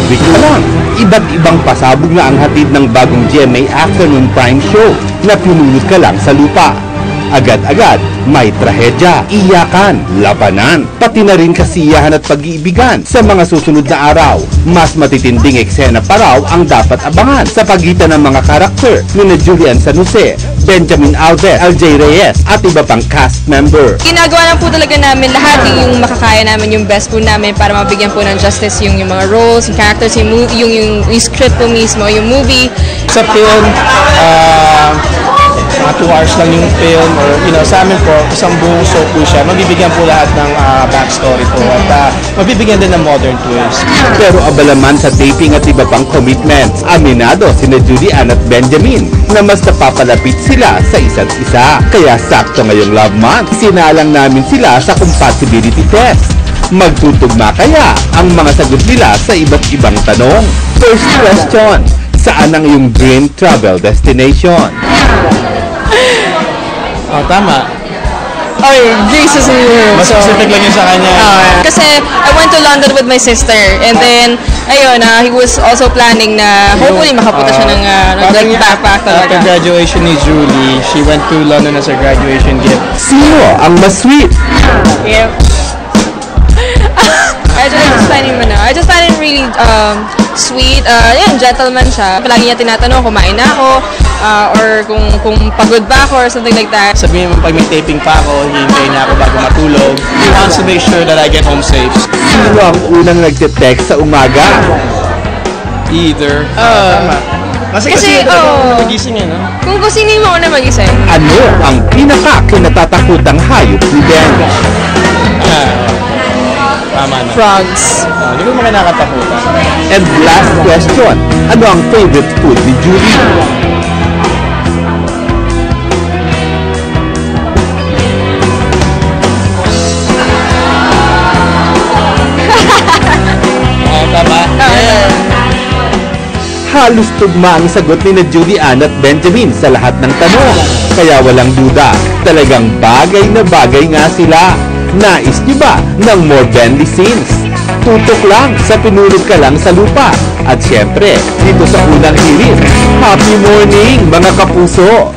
week pa lang, iba't ibang pasabog na ang hatid ng bagong GMA Afternoon Prime Show na Pinulot Ka Lang sa Lupa. Agad-agad, may trahedya, iyakan, labanan, pati na rin kasiyahan at pag-iibigan. Sa mga susunod na araw, mas matitinding eksena pa raw ang dapat abangan sa pagitan ng mga karakter ni Julian San Jose, Benjamin Alves, LJ Reyes at iba pang cast member. Ginagawa lang po talaga namin lahat yung makakaya namin, yung best po namin para mabigyan po ng justice yung mga roles, yung characters, yung movie, yung script po mismo, yung movie. Sa film, mga 2 hours lang yung film, or sa amin po, isang buong show po siya. Mabibigyan po lahat ng backstory po at mabibigyan din ng modern twist. Pero abalaman sa taping at iba pang commitments, aminado sina Julian at Benjamin na mas napapalapit sila sa isa't isa. Kaya sakto ngayong Love Month, sinalang namin sila sa compatibility test. Magtutugma kaya ang mga sagot nila sa iba't ibang tanong? First question, saan ang iyong dream travel destination? Oh, tama. Or Greece is Mas specific lang yun sa kanya. Kasi I went to London with my sister, and then ayun, he was also planning na hopefully makapunta siya ng backpack talaga. After graduation ni Julie, she went to London as her graduation gift. Sino ang mas sweet? Yep. I just find him really sweet. Yan, gentleman siya. Palagi niya tinatanong kung kumain na ako, or kung pagod ba ako or something like that. Sabihin mo pag may taping pa ako, hihintayin na ako bago matulog. He wants to make sure that I get home safe. Sino ang unang nagte-text sa umaga? Either. Tama. Kasi nagising no? Kung sino yung mauna magising. Ano ang pinaka-kinatatakutang hayop ni Ben? Tama na. Frogs. Hindi ko mga nakatakutan. And last question, ano ang favorite food ni Julie? Tama. Halos tugma ang sagot ni Julian at Benjamin sa lahat ng tanong. Kaya walang duda, talagang bagay na bagay nga sila. Nais niyo ba ng more Benly scenes? Tutok lang sa Pinulot Ka Lang sa Lupa. At syempre, dito sa unang hirit, happy morning mga kapuso!